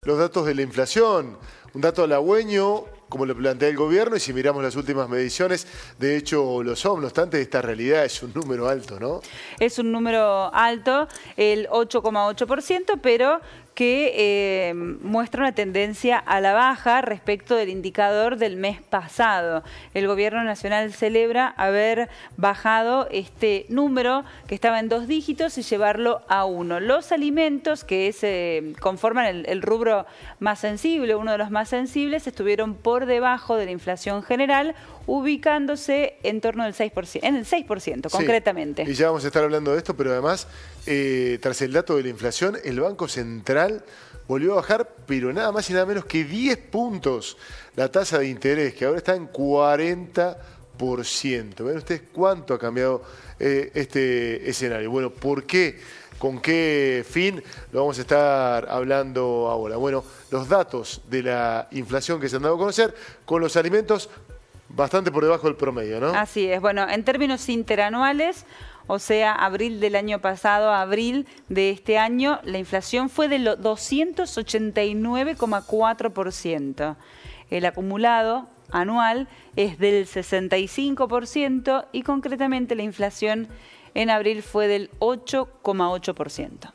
los datos de la inflación. Un dato halagüeño, como lo plantea el gobierno, y si miramos las últimas mediciones, de hecho lo son. No obstante, esta realidad es un número alto, ¿no? Es un número alto, el 8,8%, pero que muestra una tendencia a la baja respecto del indicador del mes pasado. El Gobierno Nacional celebra haber bajado este número que estaba en 2 dígitos y llevarlo a 1. Los alimentos, que conforman el rubro más sensible, uno de los más sensibles, estuvieron por debajo de la inflación general, ubicándose en torno del 6%, en el 6% concretamente. Sí, y ya vamos a estar hablando de esto, pero además, tras el dato de la inflación, el Banco Central volvió a bajar, pero nada más y nada menos que 10 puntos la tasa de interés, que ahora está en 40%. ¿Ven ustedes cuánto ha cambiado este escenario? Bueno, ¿por qué? ¿Con qué fin? Lo vamos a estar hablando ahora. Bueno, los datos de la inflación que se han dado a conocer con los alimentos bastante por debajo del promedio, ¿no? Así es. Bueno, en términos interanuales, o sea, abril del año pasado a abril de este año, la inflación fue de 289,4%. El acumulado anual es del 65% y concretamente la inflación en abril fue del 8,8%.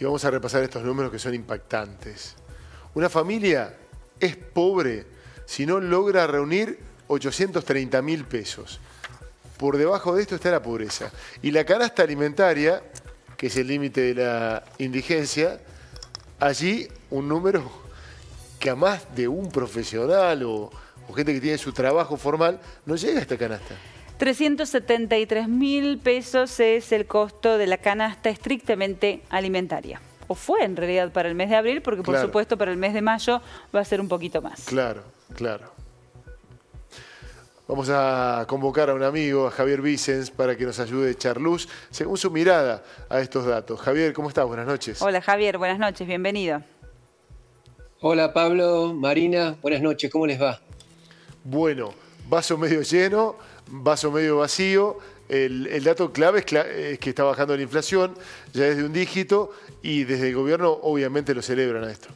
Y vamos a repasar estos números que son impactantes. Una familia es pobre si no logra reunir 830.000 pesos. Por debajo de esto está la pobreza. Y la canasta alimentaria, que es el límite de la indigencia, allí un número que a más de un profesional o gente que tiene su trabajo formal no llega a esta canasta. 373.000 pesos es el costo de la canasta estrictamente alimentaria. O fue en realidad para el mes de abril, porque por supuesto para el mes de mayo va a ser un poquito más. Claro, claro. Vamos a convocar a un amigo, a Javier Vicens, para que nos ayude a echar luz, según su mirada, a estos datos. Javier, ¿cómo estás? Buenas noches. Hola Javier, buenas noches, bienvenido. Hola Pablo, Marina, buenas noches, ¿cómo les va? Bueno, vaso medio lleno, vaso medio vacío. El dato clave es que está bajando la inflación, ya es de un dígito, y desde el gobierno obviamente lo celebran a esto.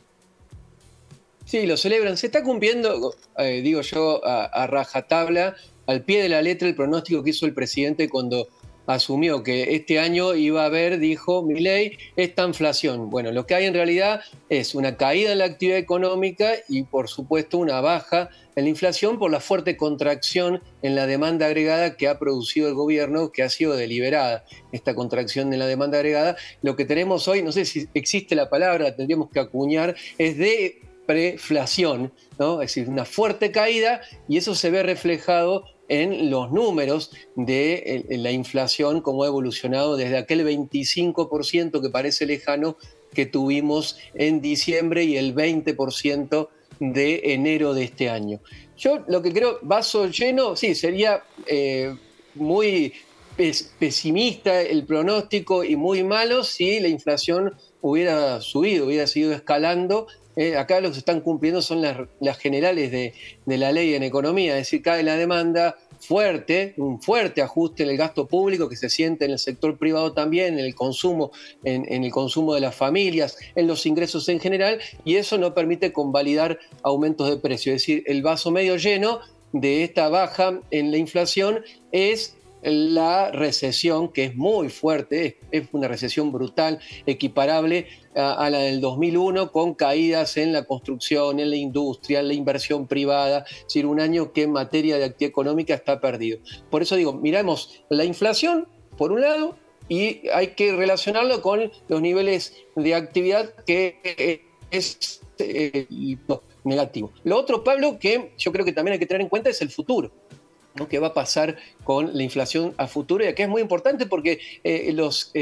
Sí, lo celebran. Se está cumpliendo, digo yo, a rajatabla, al pie de la letra, el pronóstico que hizo el presidente cuando asumió que este año iba a haber, dijo Milei, esta inflación. Bueno, lo que hay en realidad es una caída en la actividad económica y, por supuesto, una baja en la inflación por la fuerte contracción en la demanda agregada que ha producido el gobierno, que ha sido deliberada, esta contracción en la demanda agregada. Lo que tenemos hoy, no sé si existe la palabra, tendríamos que acuñar, es de preflación, ¿no? Es decir, una fuerte caída, y eso se ve reflejado en los números de la inflación, como ha evolucionado desde aquel 25% que parece lejano que tuvimos en diciembre y el 20% de enero de este año. Yo lo que creo, vaso lleno, sí, sería muy pesimista el pronóstico y muy malo si la inflación hubiera subido, hubiera seguido escalando. Acá lo que se están cumpliendo son las generales de la ley en economía, es decir, cae la demanda fuerte, un fuerte ajuste en el gasto público que se siente en el sector privado también, en el consumo, en el consumo de las familias, en los ingresos en general, y eso no permite convalidar aumentos de precio. Es decir, el vaso medio lleno de esta baja en la inflación es la recesión, que es muy fuerte, es una recesión brutal, equiparable a la del 2001, con caídas en la construcción, en la industria, en la inversión privada, es decir, un año que en materia de actividad económica está perdido. Por eso digo, miramos la inflación, por un lado, y hay que relacionarlo con los niveles de actividad que es negativo. Lo otro, Pablo, que yo creo que también hay que tener en cuenta es el futuro, ¿no? ¿Qué va a pasar con la inflación a futuro? Y aquí es muy importante porque los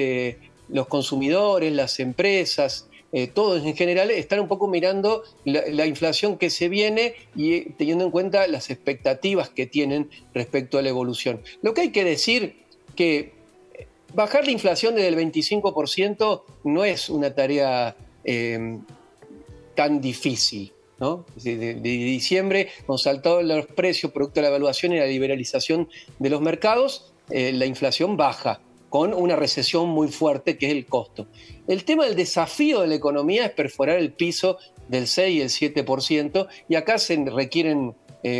consumidores, las empresas, todos en general están un poco mirando la inflación que se viene y teniendo en cuenta las expectativas que tienen respecto a la evolución. Lo que hay que decir que bajar la inflación desde el 25% no es una tarea tan difícil, ¿no? De diciembre, con saltado los precios producto de la evaluación y la liberalización de los mercados, la inflación baja. con una recesión muy fuerte, que es el costo. El tema del desafío de la economía es perforar el piso del 6 y el 7%, y acá se requieren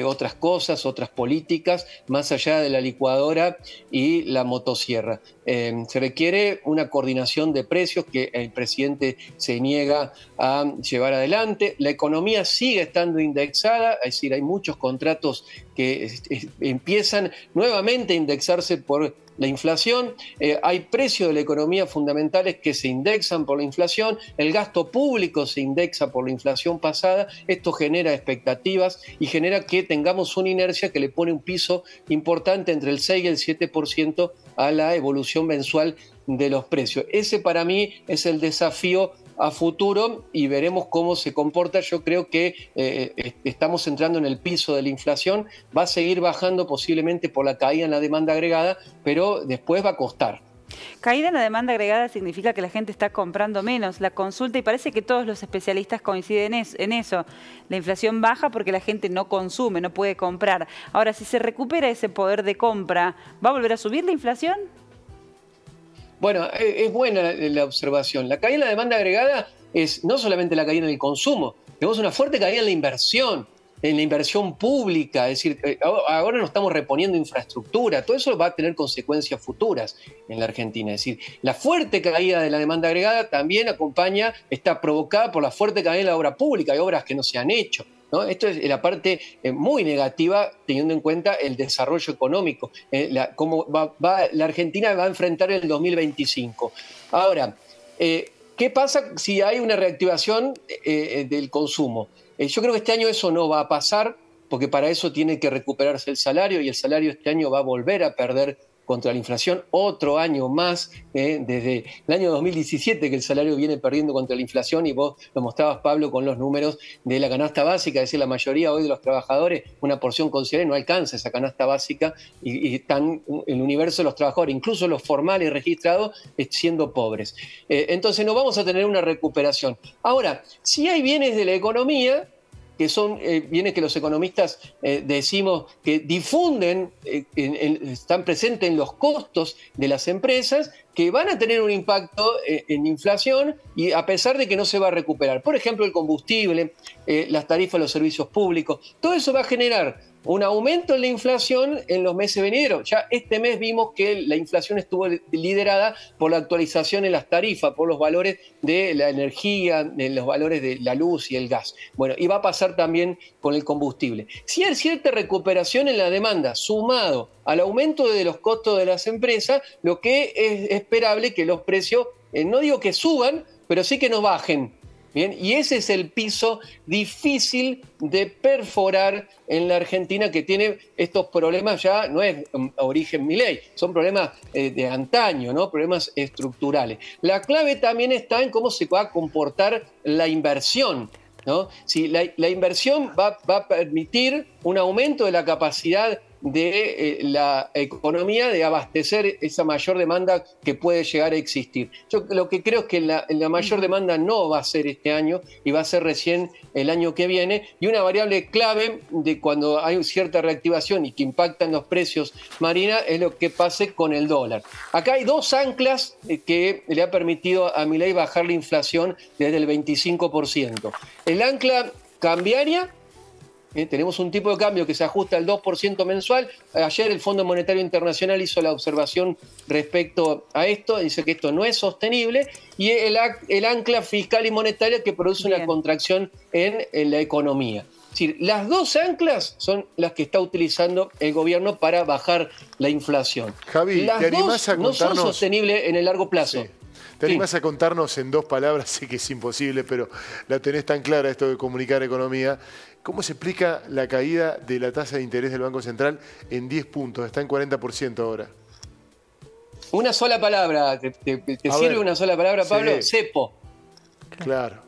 otras cosas, otras políticas, más allá de la licuadora y la motosierra. Se requiere una coordinación de precios que el presidente se niega a llevar adelante. La economía sigue estando indexada, es decir, hay muchos contratos que empiezan nuevamente a indexarse por la inflación. Hay precios de la economía fundamentales que se indexan por la inflación, el gasto público se indexa por la inflación pasada. Esto genera expectativas y genera que tengamos una inercia que le pone un piso importante entre el 6 y el 7% a la evolución mensual de los precios. Ese para mí es el desafío a futuro y veremos cómo se comporta. Yo creo que estamos entrando en el piso de la inflación, va a seguir bajando posiblemente por la caída en la demanda agregada, pero después va a costar. Caída en la demanda agregada significa que la gente está comprando menos. La consulta, y parece que todos los especialistas coinciden en eso. La inflación baja porque la gente no consume, no puede comprar. Ahora, si se recupera ese poder de compra, ¿va a volver a subir la inflación? Bueno, es buena la observación. La caída en la demanda agregada es no solamente la caída en el consumo, tenemos una fuerte caída en la inversión pública, es decir, ahora nos estamos reponiendo infraestructura, todo eso va a tener consecuencias futuras en la Argentina. Es decir, la fuerte caída de la demanda agregada también está provocada por la fuerte caída de la obra pública, hay obras que no se han hecho, ¿no? Esto es la parte muy negativa, teniendo en cuenta el desarrollo económico, cómo la Argentina va a enfrentar el 2025. Ahora, ¿qué pasa si hay una reactivación del consumo? Yo creo que este año eso no va a pasar, porque para eso tiene que recuperarse el salario, y el salario este año va a volver a perder contra la inflación otro año más, desde el año 2017 que el salario viene perdiendo contra la inflación, y vos lo mostrabas, Pablo, con los números de la canasta básica, es decir, la mayoría hoy de los trabajadores, una porción considerable, no alcanza esa canasta básica, y están el universo de los trabajadores, incluso los formales registrados, siendo pobres. Entonces no vamos a tener una recuperación. Ahora, si hay bienes de la economía, que son bienes que los economistas decimos que difunden, están presentes en los costos de las empresas, que van a tener un impacto en inflación, y a pesar de que no se va a recuperar. Por ejemplo, el combustible, las tarifas de los servicios públicos, todo eso va a generar un aumento en la inflación en los meses venideros. Ya este mes vimos que la inflación estuvo liderada por la actualización en las tarifas, por los valores de la energía, de los valores de la luz y el gas. Bueno, y va a pasar también con el combustible. Si hay cierta recuperación en la demanda, sumado al aumento de los costos de las empresas, lo que es esperable que los precios, no digo que suban, pero sí que no bajen. Bien, y ese es el piso difícil de perforar en la Argentina, que tiene estos problemas, ya no es origen Milei, son problemas de antaño, ¿no? Problemas estructurales. La clave también está en cómo se va a comportar la inversión, ¿no? Si la inversión va a permitir un aumento de la capacidad de la economía de abastecer esa mayor demanda que puede llegar a existir. Yo lo que creo es que la mayor demanda no va a ser este año, y va a ser recién el año que viene, y una variable clave de cuando hay cierta reactivación y que impacta en los precios, Marina, es lo que pase con el dólar. Acá hay dos anclas que le ha permitido a Milei bajar la inflación desde el 25%. El ancla cambiaria. Tenemos un tipo de cambio que se ajusta al 2% mensual. Ayer el Fondo Monetario Internacional hizo la observación respecto a esto, dice que esto no es sostenible, y el ancla fiscal y monetaria, que produce una contracción en la economía. Es decir, las dos anclas son las que está utilizando el gobierno para bajar la inflación. Javi, las ¿te dos animás a contarnos? No son sostenibles en el largo plazo. Sí. ¿Te animás a contarnos en 2 palabras? Sé que es imposible, pero la tenés tan clara, esto de comunicar economía. ¿Cómo se explica la caída de la tasa de interés del Banco Central en 10 puntos? Está en 40% ahora. Una sola palabra. ¿Te sirve una sola palabra, Pablo? Sí. Cepo. Claro.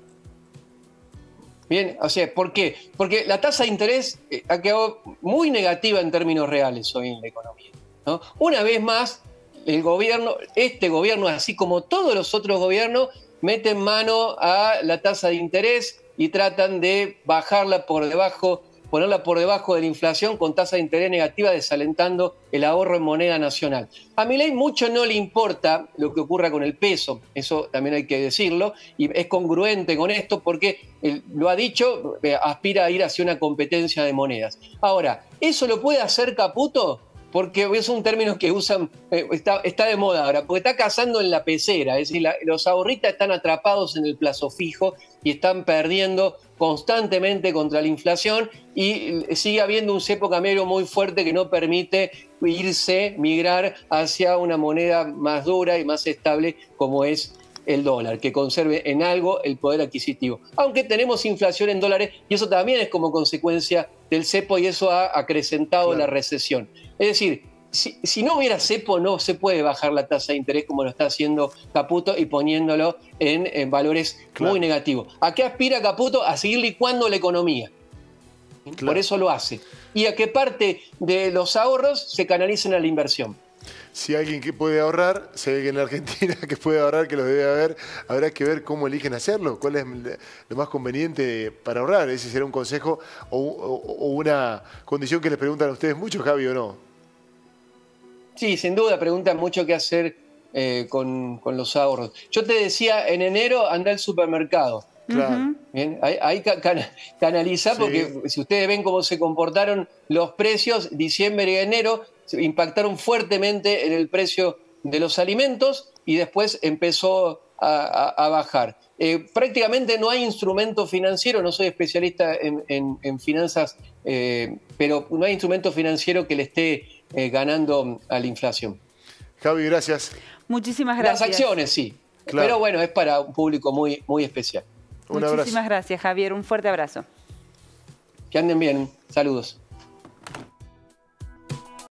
Bien, o sea, ¿por qué? Porque la tasa de interés ha quedado muy negativa en términos reales hoy en la economía, ¿no? Una vez más, este gobierno, así como todos los otros gobiernos, meten mano a la tasa de interés y tratan de bajarla por debajo ponerla por debajo de la inflación con tasa de interés negativa, desalentando el ahorro en moneda nacional. A Milei mucho no le importa lo que ocurra con el peso, eso también hay que decirlo, y es congruente con esto porque lo ha dicho, aspira a ir hacia una competencia de monedas. Ahora, ¿eso lo puede hacer Caputo? Porque es un término que usan, está de moda ahora, porque está cazando en la pecera, es decir, los ahorristas están atrapados en el plazo fijo y están perdiendo constantemente contra la inflación y sigue habiendo un cepo cambiario muy fuerte que no permite migrar hacia una moneda más dura y más estable como es el dólar, que conserve en algo el poder adquisitivo. Aunque tenemos inflación en dólares y eso también es como consecuencia del cepo y eso ha acrecentado la recesión. Es decir, si no hubiera cepo no se puede bajar la tasa de interés como lo está haciendo Caputo y poniéndolo en valores muy negativos. ¿A qué aspira Caputo? A seguir licuando la economía. Por eso lo hace. Y a que parte de los ahorros se canalicen a la inversión. Si alguien que puede ahorrar, se ve que en la Argentina que puede ahorrar, que lo debe haber, habrá que ver cómo eligen hacerlo, cuál es lo más conveniente para ahorrar. Ese será un consejo o una condición que les preguntan a ustedes mucho, Javi, ¿o no? Sí, sin duda, preguntan mucho qué hacer con los ahorros. Yo te decía, en enero anda al supermercado. Claro. Bien, ahí canaliza, porque si ustedes ven cómo se comportaron los precios, diciembre y enero impactaron fuertemente en el precio de los alimentos y después empezó a bajar. Prácticamente no hay instrumento financiero, no soy especialista en finanzas, pero no hay instrumento financiero que le esté ganando a la inflación. Javi, gracias. Muchísimas gracias. Las acciones sí, claro. Pero bueno, es para un público muy, muy especial. Un abrazo. Muchísimas gracias, Javier. Un fuerte abrazo. Que anden bien. Saludos.